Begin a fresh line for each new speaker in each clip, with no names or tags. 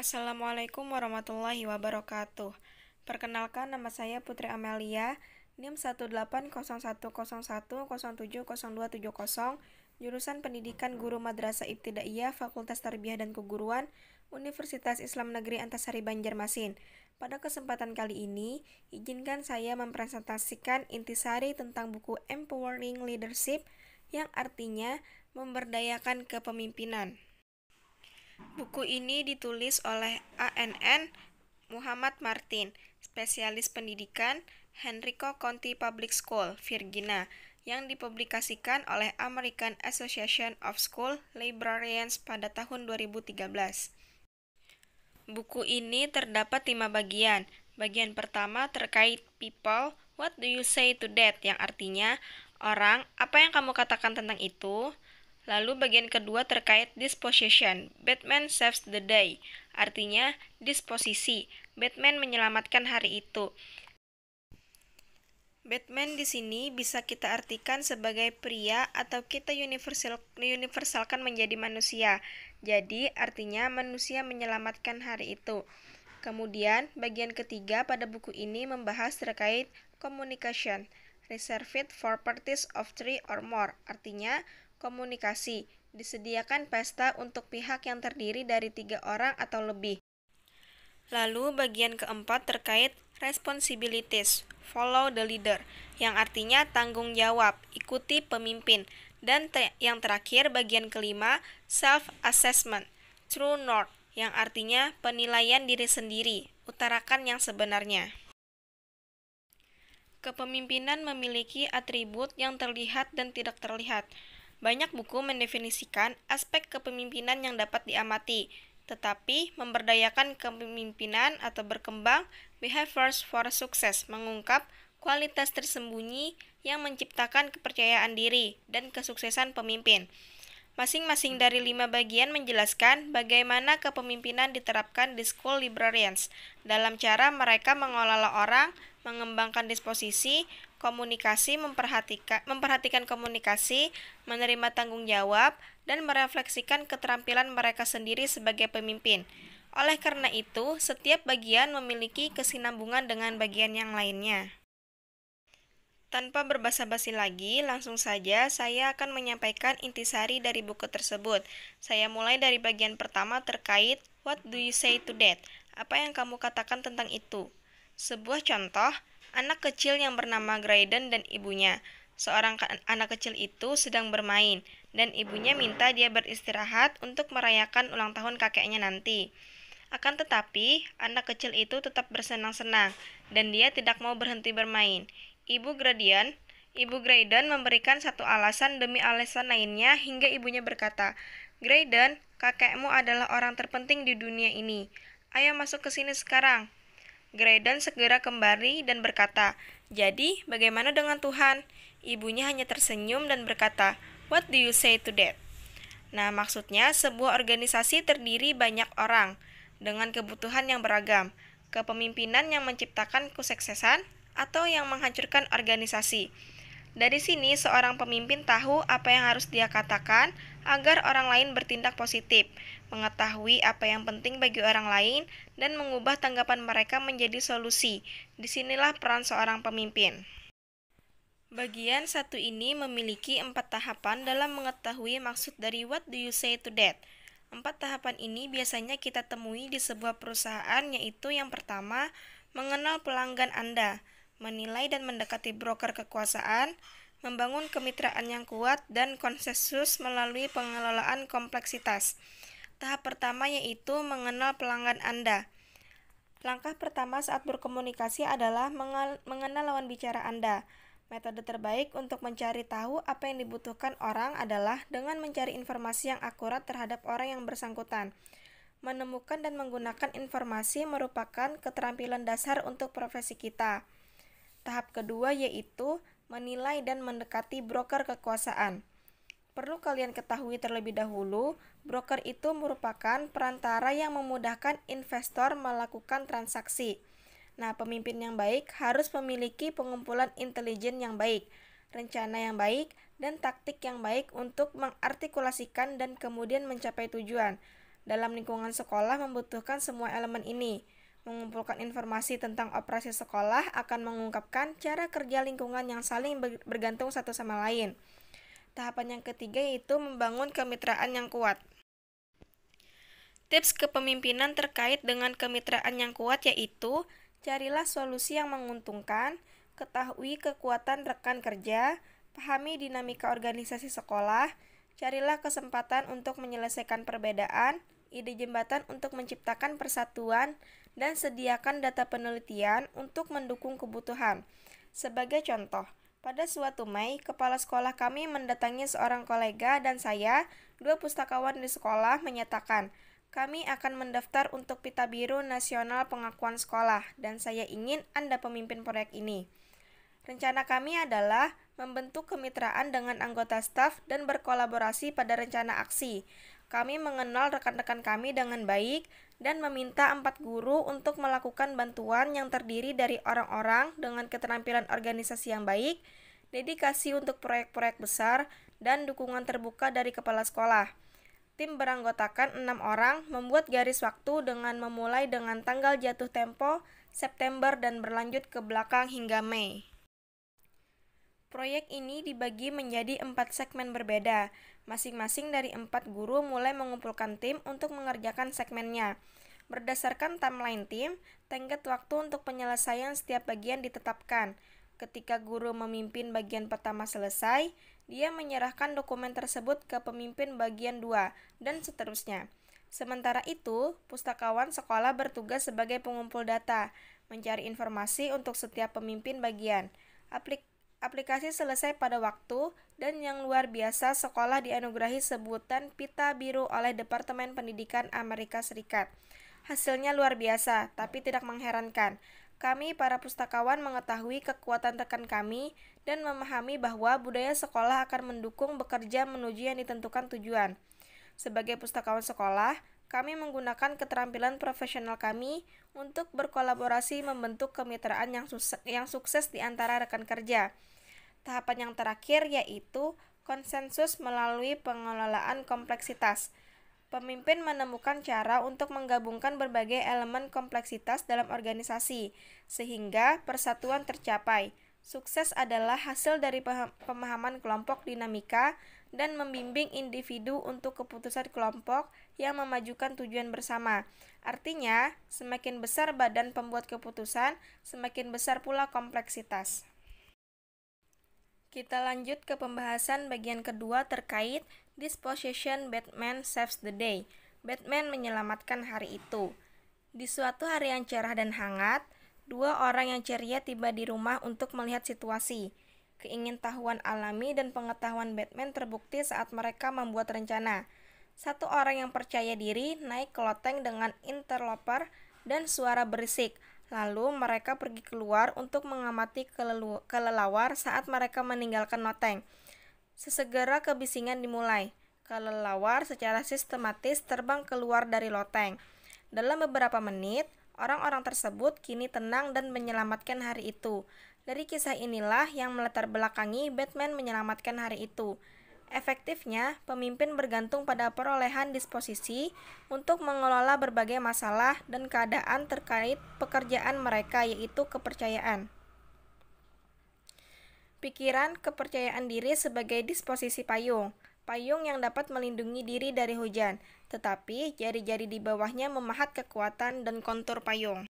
Assalamualaikum warahmatullahi wabarakatuh. Perkenalkan, nama saya Putri Amelia, NIM 1801010700770, jurusan Pendidikan Guru Madrasah Ibtidaiyah Fakultas Tarbiyah dan Keguruan, Universitas Islam Negeri Antasari Banjarmasin. Pada kesempatan kali ini, izinkan saya mempresentasikan intisari tentang buku Empowering Leadership, yang artinya memberdayakan kepemimpinan. Buku ini ditulis oleh ANN Muhammad Martin, spesialis pendidikan, Henrico County Public School, Virginia, yang dipublikasikan oleh American Association of School Librarians pada tahun 2013. Buku ini terdapat 5 bagian. Bagian pertama terkait people, what do you say to that, yang artinya orang, apa yang kamu katakan tentang itu. Lalu bagian kedua terkait disposition, Batman saves the day, artinya disposisi, Batman menyelamatkan hari itu. Batman di sini bisa kita artikan sebagai pria atau kita universalkan menjadi manusia. Jadi artinya manusia menyelamatkan hari itu. Kemudian bagian ketiga pada buku ini membahas terkait communication, reserved for parties of three or more, artinya komunikasi, disediakan pesta untuk pihak yang terdiri dari 3 orang atau lebih. Lalu bagian keempat terkait responsibilities, follow the leader, yang artinya tanggung jawab, ikuti pemimpin. Dan yang terakhir bagian kelima, self-assessment, true north, yang artinya penilaian diri sendiri, utarakan yang sebenarnya. Kepemimpinan memiliki atribut yang terlihat dan tidak terlihat. Banyak buku mendefinisikan aspek kepemimpinan yang dapat diamati, tetapi memberdayakan kepemimpinan atau berkembang behaviors for success mengungkap kualitas tersembunyi yang menciptakan kepercayaan diri dan kesuksesan pemimpin. Masing-masing dari 5 bagian menjelaskan bagaimana kepemimpinan diterapkan di school librarians dalam cara mereka mengelola orang, mengembangkan disposisi, komunikasi, memperhatikan komunikasi, menerima tanggung jawab, dan merefleksikan keterampilan mereka sendiri sebagai pemimpin. Oleh karena itu, setiap bagian memiliki kesinambungan dengan bagian yang lainnya. Tanpa berbasa-basi lagi, langsung saja saya akan menyampaikan intisari dari buku tersebut. Saya mulai dari bagian pertama terkait what do you say to that? Apa yang kamu katakan tentang itu? Sebuah contoh, anak kecil yang bernama Graydon dan ibunya. Seorang anak kecil itu sedang bermain, dan ibunya minta dia beristirahat untuk merayakan ulang tahun kakeknya nanti. Akan tetapi, anak kecil itu tetap bersenang-senang, dan dia tidak mau berhenti bermain. Ibu Graydon memberikan satu alasan demi alasan lainnya hingga ibunya berkata, "Graydon, kakekmu adalah orang terpenting di dunia ini. Ayo masuk ke sini sekarang." Graydon segera kembali dan berkata, "Jadi, bagaimana dengan Tuhan?" Ibunya hanya tersenyum dan berkata, "What do you say to that?" Nah, maksudnya sebuah organisasi terdiri banyak orang dengan kebutuhan yang beragam, kepemimpinan yang menciptakan kesuksesan atau yang menghancurkan organisasi. Dari sini seorang pemimpin tahu apa yang harus dia katakan agar orang lain bertindak positif, mengetahui apa yang penting bagi orang lain, dan mengubah tanggapan mereka menjadi solusi. Disinilah peran seorang pemimpin. Bagian 1 ini memiliki 4 tahapan dalam mengetahui maksud dari what do you say to that. 4 tahapan ini biasanya kita temui di sebuah perusahaan, yaitu yang pertama, mengenal pelanggan Anda, menilai dan mendekati broker kekuasaan, membangun kemitraan yang kuat, dan konsensus melalui pengelolaan kompleksitas. Tahap pertama yaitu mengenal pelanggan Anda. Langkah pertama saat berkomunikasi adalah mengenal lawan bicara Anda. Metode terbaik untuk mencari tahu apa yang dibutuhkan orang adalah dengan mencari informasi yang akurat terhadap orang yang bersangkutan. Menemukan dan menggunakan informasi merupakan keterampilan dasar untuk profesi kita. Tahap kedua yaitu menilai dan mendekati broker kekuasaan. Perlu kalian ketahui terlebih dahulu, broker itu merupakan perantara yang memudahkan investor melakukan transaksi. Nah, pemimpin yang baik harus memiliki pengumpulan intelijen yang baik, rencana yang baik, dan taktik yang baik untuk mengartikulasikan dan kemudian mencapai tujuan. Dalam lingkungan sekolah membutuhkan semua elemen ini. Mengumpulkan informasi tentang operasi sekolah akan mengungkapkan cara kerja lingkungan yang saling bergantung satu sama lain. Tahapan yang ketiga yaitu membangun kemitraan yang kuat. Tips kepemimpinan terkait dengan kemitraan yang kuat yaitu carilah solusi yang menguntungkan, ketahui kekuatan rekan kerja, pahami dinamika organisasi sekolah, carilah kesempatan untuk menyelesaikan perbedaan, ide jembatan untuk menciptakan persatuan, dan sediakan data penelitian untuk mendukung kebutuhan. Sebagai contoh, pada suatu Mei, kepala sekolah kami mendatangi seorang kolega dan saya, dua pustakawan di sekolah, menyatakan, kami akan mendaftar untuk Pita Biru Nasional Pengakuan Sekolah, dan saya ingin Anda pemimpin proyek ini. Rencana kami adalah membentuk kemitraan dengan anggota staf dan berkolaborasi pada rencana aksi. Kami mengenal rekan-rekan kami dengan baik dan meminta 4 guru untuk melakukan bantuan yang terdiri dari orang-orang dengan keterampilan organisasi yang baik, dedikasi untuk proyek-proyek besar, dan dukungan terbuka dari kepala sekolah. Tim beranggotakan 6 orang membuat garis waktu dengan memulai dengan tanggal jatuh tempo September dan berlanjut ke belakang hingga Mei. Proyek ini dibagi menjadi 4 segmen berbeda. Masing-masing dari 4 guru mulai mengumpulkan tim untuk mengerjakan segmennya. Berdasarkan timeline tim, tenggat waktu untuk penyelesaian setiap bagian ditetapkan. Ketika guru memimpin bagian pertama selesai, dia menyerahkan dokumen tersebut ke pemimpin bagian 2, dan seterusnya. Sementara itu, pustakawan sekolah bertugas sebagai pengumpul data, mencari informasi untuk setiap pemimpin bagian. Aplikasi selesai pada waktu, dan yang luar biasa sekolah dianugerahi sebutan Pita Biru oleh Departemen Pendidikan Amerika Serikat. Hasilnya luar biasa, tapi tidak mengherankan. Kami, para pustakawan, mengetahui kekuatan rekan kami dan memahami bahwa budaya sekolah akan mendukung bekerja menuju yang ditentukan tujuan. Sebagai pustakawan sekolah, kami menggunakan keterampilan profesional kami untuk berkolaborasi membentuk kemitraan yang sukses di antara rekan kerja. Tahapan yang terakhir yaitu konsensus melalui pengelolaan kompleksitas. Pemimpin menemukan cara untuk menggabungkan berbagai elemen kompleksitas dalam organisasi, sehingga persatuan tercapai. Sukses adalah hasil dari pemahaman kelompok dinamika dan membimbing individu untuk keputusan kelompok yang memajukan tujuan bersama. Artinya, semakin besar badan pembuat keputusan, semakin besar pula kompleksitas. Kita lanjut ke pembahasan bagian kedua terkait Disposition Batman Saves the Day. Batman menyelamatkan hari itu. Di suatu hari yang cerah dan hangat, 2 orang yang ceria tiba di rumah untuk melihat situasi. Keingintahuan alami dan pengetahuan Batman terbukti saat mereka membuat rencana. 1 orang yang percaya diri naik ke loteng dengan interloper dan suara berisik. Lalu mereka pergi keluar untuk mengamati kelelawar saat mereka meninggalkan loteng. Sesegera kebisingan dimulai. Kelelawar secara sistematis terbang keluar dari loteng. Dalam beberapa menit, orang-orang tersebut kini tenang dan menyelamatkan hari itu. Dari kisah inilah yang melatar belakangi Batman menyelamatkan hari itu. Efektifnya, pemimpin bergantung pada perolehan disposisi untuk mengelola berbagai masalah dan keadaan terkait pekerjaan mereka, yaitu kepercayaan. Pikiran, kepercayaan diri sebagai disposisi payung. Payung yang dapat melindungi diri dari hujan, tetapi jari-jari di bawahnya memahat kekuatan dan kontur payung.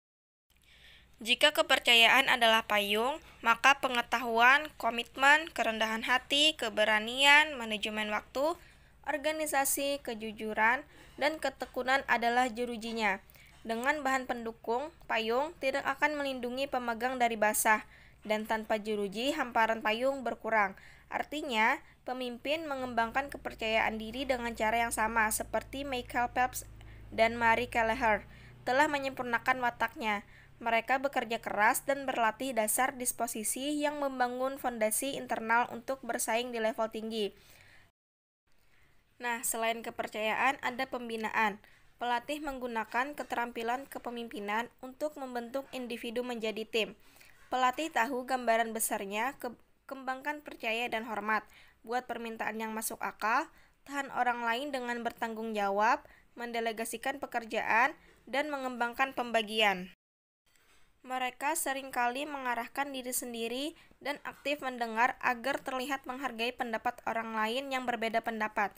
Jika kepercayaan adalah payung, maka pengetahuan, komitmen, kerendahan hati, keberanian, manajemen waktu, organisasi, kejujuran, dan ketekunan adalah jerujinya. Dengan bahan pendukung, payung tidak akan melindungi pemegang dari basah, dan tanpa jeruji, hamparan payung berkurang. Artinya, pemimpin mengembangkan kepercayaan diri dengan cara yang sama seperti Michael Phelps dan Marie Kelleher telah menyempurnakan wataknya. Mereka bekerja keras dan berlatih dasar disposisi yang membangun fondasi internal untuk bersaing di level tinggi. Nah, selain kepercayaan, ada pembinaan. Pelatih menggunakan keterampilan kepemimpinan untuk membentuk individu menjadi tim. Pelatih tahu gambaran besarnya, kembangkan percaya dan hormat, buat permintaan yang masuk akal, tahan orang lain dengan bertanggung jawab, mendelegasikan pekerjaan, dan mengembangkan pembagian. Mereka seringkali mengarahkan diri sendiri dan aktif mendengar agar terlihat menghargai pendapat orang lain yang berbeda pendapat.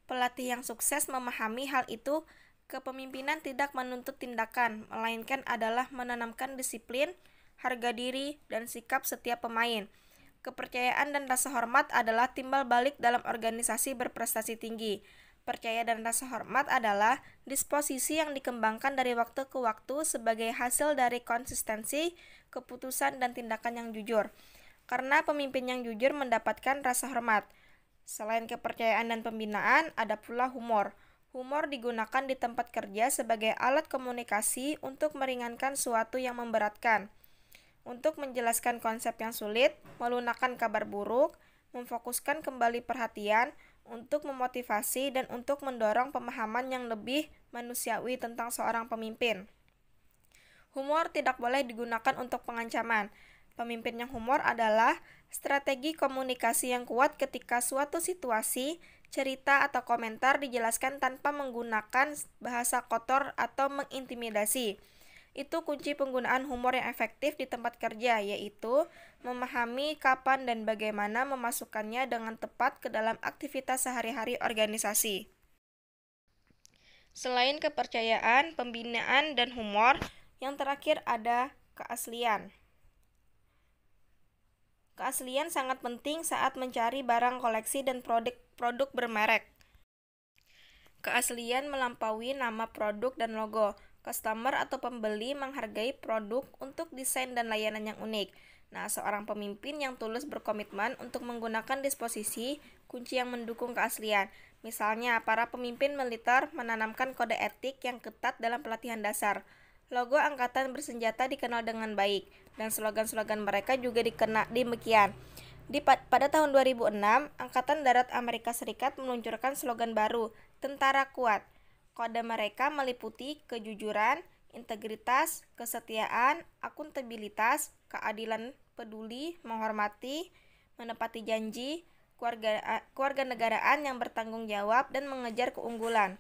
Pelatih yang sukses memahami hal itu. Kepemimpinan tidak menuntut tindakan, melainkan adalah menanamkan disiplin, harga diri, dan sikap setiap pemain. Kepercayaan dan rasa hormat adalah timbal balik dalam organisasi berprestasi tinggi. Percaya dan rasa hormat adalah disposisi yang dikembangkan dari waktu ke waktu sebagai hasil dari konsistensi, keputusan, dan tindakan yang jujur. Karena pemimpin yang jujur mendapatkan rasa hormat. Selain kepercayaan dan pembinaan, ada pula humor. Humor digunakan di tempat kerja sebagai alat komunikasi untuk meringankan suatu yang memberatkan, untuk menjelaskan konsep yang sulit, melunakkan kabar buruk, memfokuskan kembali perhatian, untuk memotivasi, dan untuk mendorong pemahaman yang lebih manusiawi tentang seorang pemimpin. Humor tidak boleh digunakan untuk pengancaman. Pemimpin yang humor adalah strategi komunikasi yang kuat ketika suatu situasi, cerita, atau komentar dijelaskan tanpa menggunakan bahasa kotor atau mengintimidasi. Itu kunci penggunaan humor yang efektif di tempat kerja, yaitu memahami kapan dan bagaimana memasukkannya dengan tepat ke dalam aktivitas sehari-hari organisasi. Selain kepercayaan, pembinaan, dan humor, yang terakhir ada keaslian. Keaslian sangat penting saat mencari barang koleksi dan produk bermerek. Keaslian melampaui nama produk dan logo. Customer atau pembeli menghargai produk untuk desain dan layanan yang unik. Nah, seorang pemimpin yang tulus berkomitmen untuk menggunakan disposisi kunci yang mendukung keaslian. Misalnya, para pemimpin militer menanamkan kode etik yang ketat dalam pelatihan dasar. Logo Angkatan Bersenjata dikenal dengan baik, dan slogan-slogan mereka juga demikian. Pada tahun 2006, Angkatan Darat Amerika Serikat meluncurkan slogan baru, Tentara Kuat. Kode mereka meliputi kejujuran, integritas, kesetiaan, akuntabilitas, keadilan, peduli, menghormati, menepati janji, kewarganegaraan yang bertanggung jawab, dan mengejar keunggulan.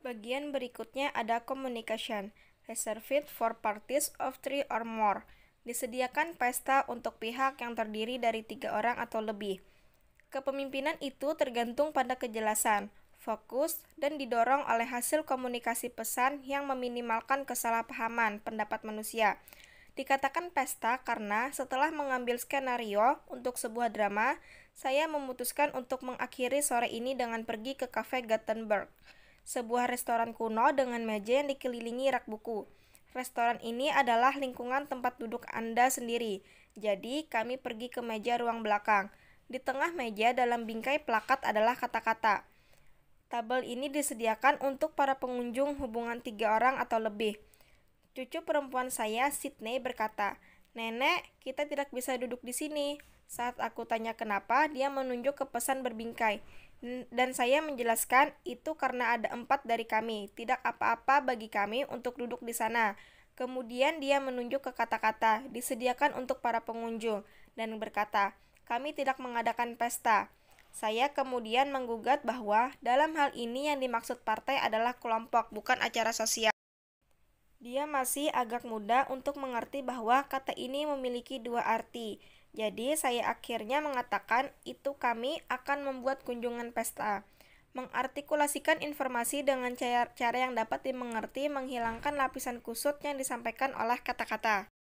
Bagian berikutnya ada communication, reserved for parties of 3 or more. Disediakan pesta untuk pihak yang terdiri dari 3 orang atau lebih. Kepemimpinan itu tergantung pada kejelasan, fokus, dan didorong oleh hasil komunikasi pesan yang meminimalkan kesalahpahaman pendapat manusia. Dikatakan pesta karena setelah mengambil skenario untuk sebuah drama, saya memutuskan untuk mengakhiri sore ini dengan pergi ke Cafe Gutenberg, sebuah restoran kuno dengan meja yang dikelilingi rak buku. Restoran ini adalah lingkungan tempat duduk Anda sendiri, jadi kami pergi ke meja ruang belakang. Di tengah meja dalam bingkai plakat adalah kata-kata. Tabel ini disediakan untuk para pengunjung hubungan 3 orang atau lebih. Cucu perempuan saya, Sydney, berkata, "Nenek, kita tidak bisa duduk di sini." Saat aku tanya kenapa, dia menunjuk ke pesan berbingkai. Dan saya menjelaskan, itu karena ada 4 dari kami, tidak apa-apa bagi kami untuk duduk di sana. Kemudian dia menunjuk ke kata-kata, disediakan untuk para pengunjung, dan berkata, "Kami tidak mengadakan pesta." Saya kemudian menggugat bahwa dalam hal ini yang dimaksud partai adalah kelompok, bukan acara sosial. Dia masih agak muda untuk mengerti bahwa kata ini memiliki 2 arti. Jadi saya akhirnya mengatakan itu kami akan membuat kunjungan pesta. Mengartikulasikan informasi dengan cara yang dapat dimengerti menghilangkan lapisan kusut yang disampaikan oleh kata-kata.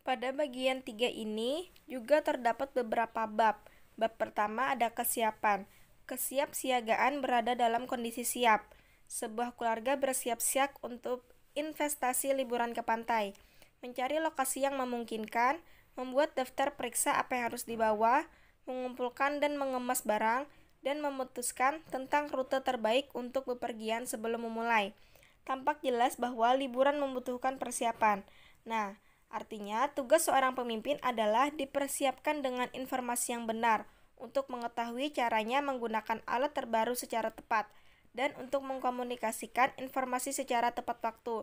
Pada bagian 3 ini juga terdapat beberapa bab. Bab pertama ada kesiapan. Kesiapsiagaan berada dalam kondisi siap. Sebuah keluarga bersiap-siap untuk investasi liburan ke pantai. Mencari lokasi yang memungkinkan, membuat daftar periksa apa yang harus dibawa, mengumpulkan dan mengemas barang, dan memutuskan tentang rute terbaik untuk bepergian sebelum memulai. Tampak jelas bahwa liburan membutuhkan persiapan. Nah, artinya, tugas seorang pemimpin adalah dipersiapkan dengan informasi yang benar untuk mengetahui caranya menggunakan alat terbaru secara tepat dan untuk mengkomunikasikan informasi secara tepat waktu.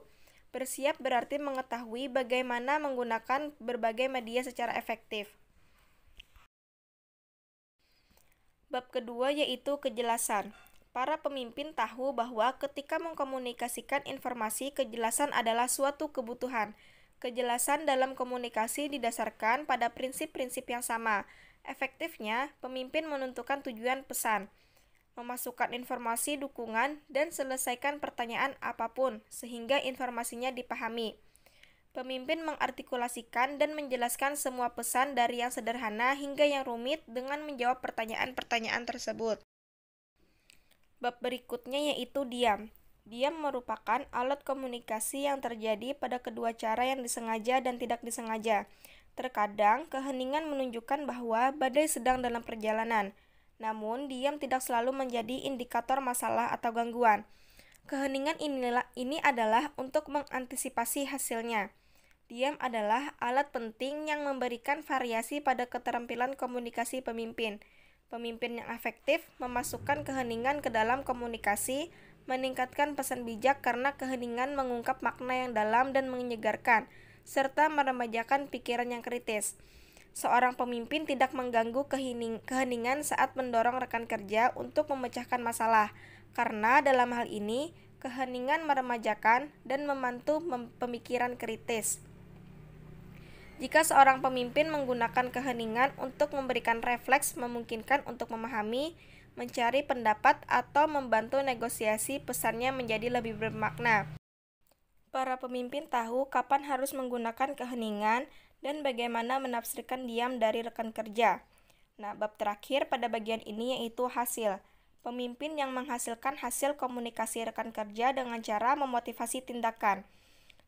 Bersiap berarti mengetahui bagaimana menggunakan berbagai media secara efektif. Bab kedua yaitu kejelasan. Para pemimpin tahu bahwa ketika mengkomunikasikan informasi, kejelasan adalah suatu kebutuhan. Kejelasan dalam komunikasi didasarkan pada prinsip-prinsip yang sama. Efektifnya, pemimpin menentukan tujuan pesan, memasukkan informasi dukungan, dan selesaikan pertanyaan apapun sehingga informasinya dipahami. Pemimpin mengartikulasikan dan menjelaskan semua pesan dari yang sederhana hingga yang rumit dengan menjawab pertanyaan-pertanyaan tersebut. Bab berikutnya yaitu diam. Diam merupakan alat komunikasi yang terjadi pada kedua cara yang disengaja dan tidak disengaja. Terkadang, keheningan menunjukkan bahwa badai sedang dalam perjalanan. Namun, diam tidak selalu menjadi indikator masalah atau gangguan. Keheningan ini adalah untuk mengantisipasi hasilnya. Diam adalah alat penting yang memberikan variasi pada keterampilan komunikasi pemimpin. Pemimpin yang efektif memasukkan keheningan ke dalam komunikasi, meningkatkan pesan bijak karena keheningan mengungkap makna yang dalam dan menyegarkan, serta meremajakan pikiran yang kritis. Seorang pemimpin tidak mengganggu keheningan saat mendorong rekan kerja untuk memecahkan masalah, karena dalam hal ini, keheningan meremajakan dan membantu pemikiran kritis. Jika seorang pemimpin menggunakan keheningan untuk memberikan refleks, memungkinkan untuk memahami, mencari pendapat, atau membantu negosiasi, pesannya menjadi lebih bermakna. Para pemimpin tahu kapan harus menggunakan keheningan dan bagaimana menafsirkan diam dari rekan kerja. Nah, bab terakhir pada bagian ini yaitu hasil. Pemimpin yang menghasilkan hasil komunikasi rekan kerja dengan cara memotivasi tindakan.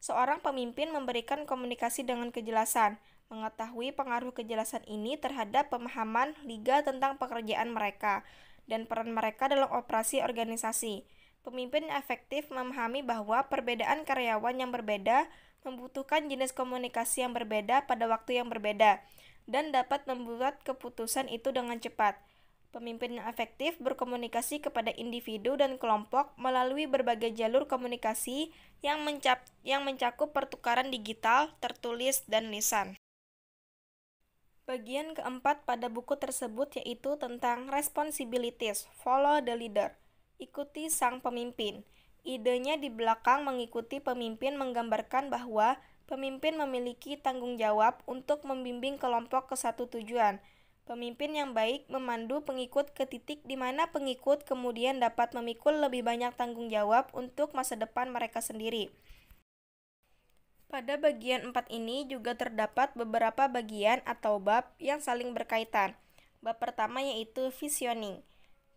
Seorang pemimpin memberikan komunikasi dengan kejelasan, mengetahui pengaruh kejelasan ini terhadap pemahaman liga tentang pekerjaan mereka dan peran mereka dalam operasi organisasi. Pemimpin yang efektif memahami bahwa perbedaan karyawan yang berbeda membutuhkan jenis komunikasi yang berbeda pada waktu yang berbeda dan dapat membuat keputusan itu dengan cepat. Pemimpin yang efektif berkomunikasi kepada individu dan kelompok melalui berbagai jalur komunikasi yang mencakup pertukaran digital, tertulis, dan lisan. Bagian keempat pada buku tersebut yaitu tentang responsibilities, follow the leader, ikuti sang pemimpin. Idenya di belakang mengikuti pemimpin menggambarkan bahwa pemimpin memiliki tanggung jawab untuk membimbing kelompok ke satu tujuan. Pemimpin yang baik memandu pengikut ke titik di mana pengikut kemudian dapat memikul lebih banyak tanggung jawab untuk masa depan mereka sendiri. Pada bagian 4 ini juga terdapat beberapa bagian atau bab yang saling berkaitan. Bab pertama yaitu visioning.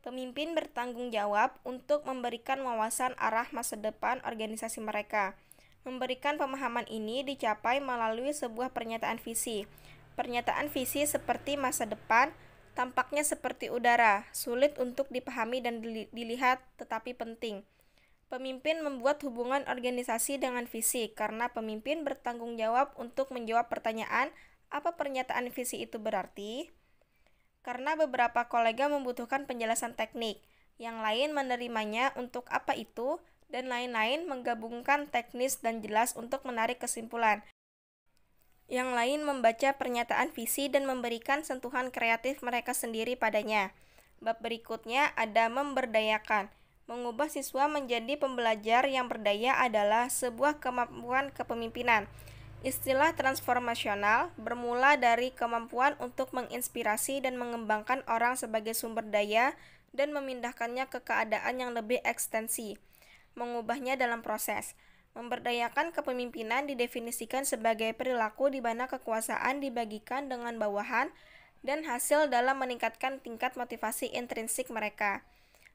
Pemimpin bertanggung jawab untuk memberikan wawasan arah masa depan organisasi mereka. Memberikan pemahaman ini dicapai melalui sebuah pernyataan visi. Pernyataan visi seperti masa depan tampaknya seperti udara, sulit untuk dipahami dan dilihat, tetapi penting. Pemimpin membuat hubungan organisasi dengan visi karena pemimpin bertanggung jawab untuk menjawab pertanyaan, apa pernyataan visi itu berarti? Karena beberapa kolega membutuhkan penjelasan teknik, yang lain menerimanya untuk apa itu, dan lain-lain menggabungkan teknis dan jelas untuk menarik kesimpulan. Yang lain membaca pernyataan visi dan memberikan sentuhan kreatif mereka sendiri padanya. Bab berikutnya ada memberdayakan. Mengubah siswa menjadi pembelajar yang berdaya adalah sebuah kemampuan kepemimpinan. Istilah transformasional bermula dari kemampuan untuk menginspirasi dan mengembangkan orang sebagai sumber daya dan memindahkannya ke keadaan yang lebih ekstensi. Mengubahnya dalam proses. Memberdayakan kepemimpinan didefinisikan sebagai perilaku di mana kekuasaan dibagikan dengan bawahan dan hasil dalam meningkatkan tingkat motivasi intrinsik mereka.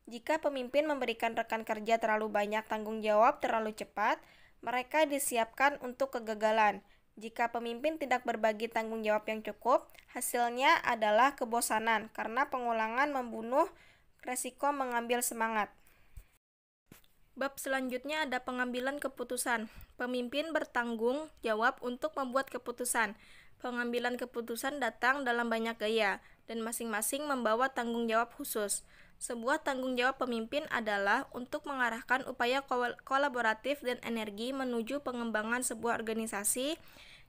Jika pemimpin memberikan rekan kerja terlalu banyak tanggung jawab terlalu cepat, mereka disiapkan untuk kegagalan. Jika pemimpin tidak berbagi tanggung jawab yang cukup, hasilnya adalah kebosanan karena pengulangan membunuh resiko mengambil semangat. Bab selanjutnya ada pengambilan keputusan. Pemimpin bertanggung jawab untuk membuat keputusan. Pengambilan keputusan datang dalam banyak gaya, dan masing-masing membawa tanggung jawab khusus. Sebuah tanggung jawab pemimpin adalah untuk mengarahkan upaya kolaboratif dan energi menuju pengembangan sebuah organisasi,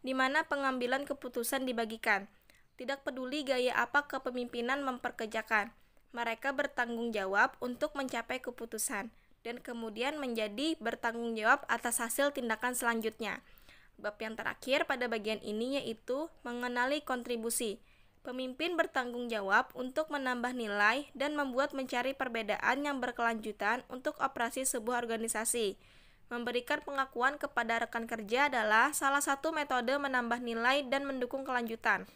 di mana pengambilan keputusan dibagikan. Tidak peduli gaya apa kepemimpinan memperkerjakan. mereka bertanggung jawab untuk mencapai keputusan, dan kemudian menjadi bertanggung jawab atas hasil tindakan selanjutnya. Bab yang terakhir pada bagian ini yaitu mengenali kontribusi. Pemimpin bertanggung jawab untuk menambah nilai dan membuat mencari perbedaan yang berkelanjutan untuk operasi sebuah organisasi. Memberikan pengakuan kepada rekan kerja adalah salah satu metode menambah nilai dan mendukung kelanjutan.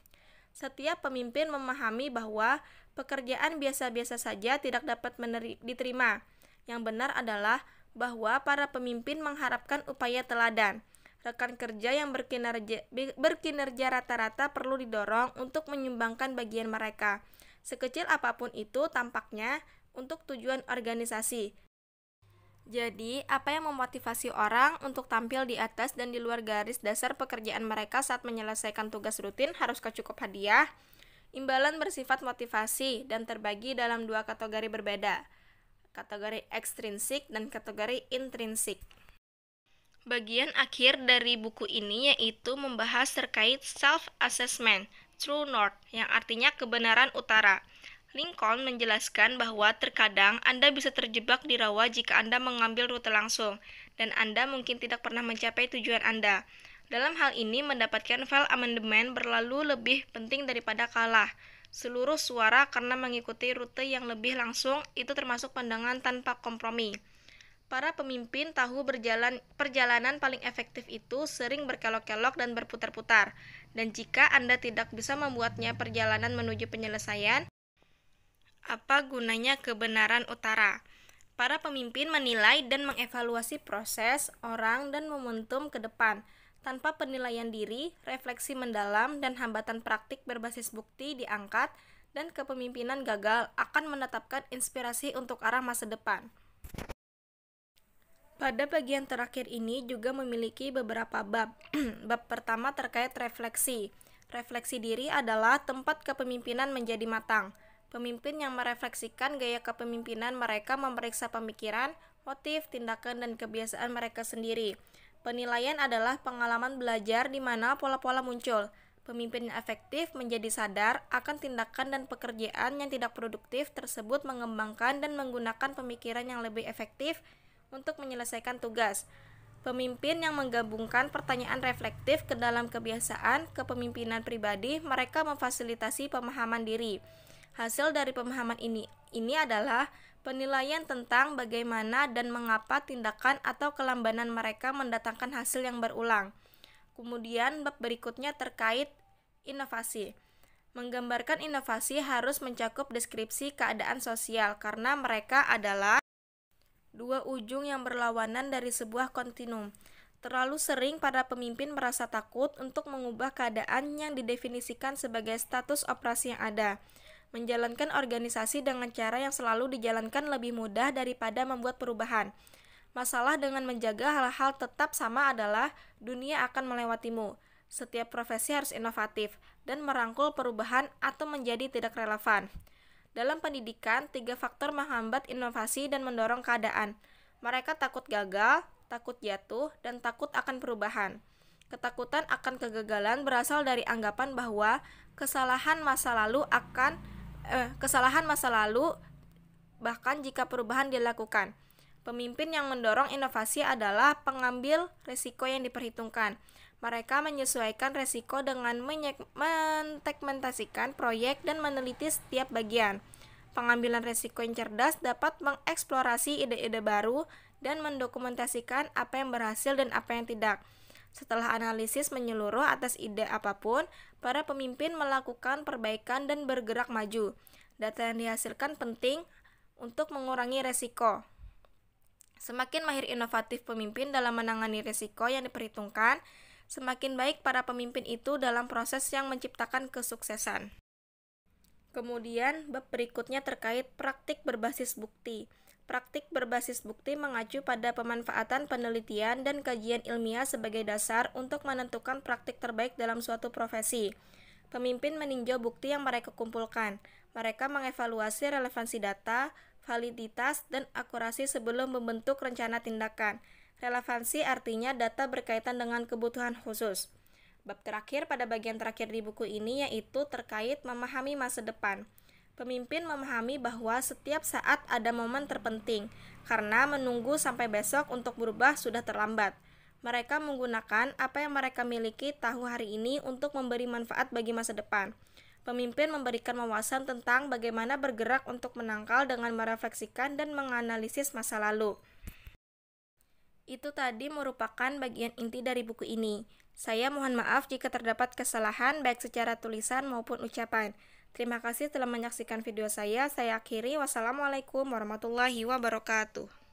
Setiap pemimpin memahami bahwa pekerjaan biasa-biasa saja tidak dapat diterima. Yang benar adalah bahwa para pemimpin mengharapkan upaya teladan. Rekan kerja yang berkinerja rata-rata perlu didorong untuk menyumbangkan bagian mereka, sekecil apapun itu tampaknya, untuk tujuan organisasi. Jadi, apa yang memotivasi orang untuk tampil di atas dan di luar garis dasar pekerjaan mereka saat menyelesaikan tugas rutin? Haruskah cukup hadiah? Imbalan bersifat motivasi dan terbagi dalam dua kategori berbeda, kategori ekstrinsik dan kategori intrinsik. Bagian akhir dari buku ini yaitu membahas terkait self-assessment, True North, yang artinya kebenaran utara. Lincoln menjelaskan bahwa terkadang Anda bisa terjebak di rawa jika Anda mengambil rute langsung, dan Anda mungkin tidak pernah mencapai tujuan Anda. Dalam hal ini, mendapatkan file amandemen berlalu lebih penting daripada kalah. Seluruh suara karena mengikuti rute yang lebih langsung itu termasuk pandangan tanpa kompromi. Para pemimpin tahu perjalanan paling efektif itu sering berkelok-kelok dan berputar-putar. Dan jika Anda tidak bisa membuatnya perjalanan menuju penyelesaian, apa gunanya kebenaran utara? Para pemimpin menilai dan mengevaluasi proses, orang, dan momentum ke depan. Tanpa penilaian diri, refleksi mendalam, dan hambatan praktik berbasis bukti diangkat, dan kepemimpinan gagal akan menetapkan inspirasi untuk arah masa depan. Pada bagian terakhir ini juga memiliki beberapa bab. Bab pertama terkait refleksi. Refleksi diri adalah tempat kepemimpinan menjadi matang. Pemimpin yang merefleksikan gaya kepemimpinan mereka memeriksa pemikiran, motif, tindakan, dan kebiasaan mereka sendiri. Penilaian adalah pengalaman belajar di mana pola-pola muncul. Pemimpin yang efektif menjadi sadar akan tindakan dan pekerjaan yang tidak produktif tersebut, mengembangkan dan menggunakan pemikiran yang lebih efektif untuk menyelesaikan tugas. Pemimpin yang menggabungkan pertanyaan reflektif ke dalam kebiasaan kepemimpinan pribadi, mereka memfasilitasi pemahaman diri. Hasil dari pemahaman ini adalah penilaian tentang bagaimana dan mengapa tindakan atau kelambanan mereka mendatangkan hasil yang berulang. Kemudian bab berikutnya terkait inovasi. Menggambarkan inovasi harus mencakup deskripsi keadaan sosial karena mereka adalah dua ujung yang berlawanan dari sebuah kontinum. Terlalu sering para pemimpin merasa takut untuk mengubah keadaan yang didefinisikan sebagai status operasi yang ada. Menjalankan organisasi dengan cara yang selalu dijalankan lebih mudah daripada membuat perubahan. Masalah dengan menjaga hal-hal tetap sama adalah dunia akan melewatimu. Setiap profesi harus inovatif dan merangkul perubahan atau menjadi tidak relevan. Dalam pendidikan, 3 faktor menghambat inovasi dan mendorong keadaan. Mereka takut gagal, takut jatuh, dan takut akan perubahan. Ketakutan akan kegagalan berasal dari anggapan bahwa kesalahan masa lalu bahkan jika perubahan dilakukan. Pemimpin yang mendorong inovasi adalah pengambil risiko yang diperhitungkan. Mereka menyesuaikan risiko dengan mensegmentasikan proyek dan meneliti setiap bagian. Pengambilan risiko yang cerdas dapat mengeksplorasi ide-ide baru dan mendokumentasikan apa yang berhasil dan apa yang tidak. Setelah analisis menyeluruh atas ide apapun, para pemimpin melakukan perbaikan dan bergerak maju. Data yang dihasilkan penting untuk mengurangi risiko. Semakin mahir inovatif pemimpin dalam menangani risiko yang diperhitungkan, semakin baik para pemimpin itu dalam proses yang menciptakan kesuksesan. Kemudian, bab berikutnya terkait praktik berbasis bukti. Praktik berbasis bukti mengacu pada pemanfaatan penelitian dan kajian ilmiah sebagai dasar untuk menentukan praktik terbaik dalam suatu profesi. Pemimpin meninjau bukti yang mereka kumpulkan. Mereka mengevaluasi relevansi data, validitas, dan akurasi sebelum membentuk rencana tindakan. Relevansi artinya data berkaitan dengan kebutuhan khusus. Bab terakhir pada bagian terakhir di buku ini yaitu terkait memahami masa depan. Pemimpin memahami bahwa setiap saat ada momen terpenting, karena menunggu sampai besok untuk berubah sudah terlambat. Mereka menggunakan apa yang mereka miliki tahu hari ini untuk memberi manfaat bagi masa depan. Pemimpin memberikan wawasan tentang bagaimana bergerak untuk menangkal dengan merefleksikan dan menganalisis masa lalu. Itu tadi merupakan bagian inti dari buku ini. Saya mohon maaf jika terdapat kesalahan baik secara tulisan maupun ucapan. Terima kasih telah menyaksikan video saya. Saya akhiri. Wassalamualaikum warahmatullahi wabarakatuh.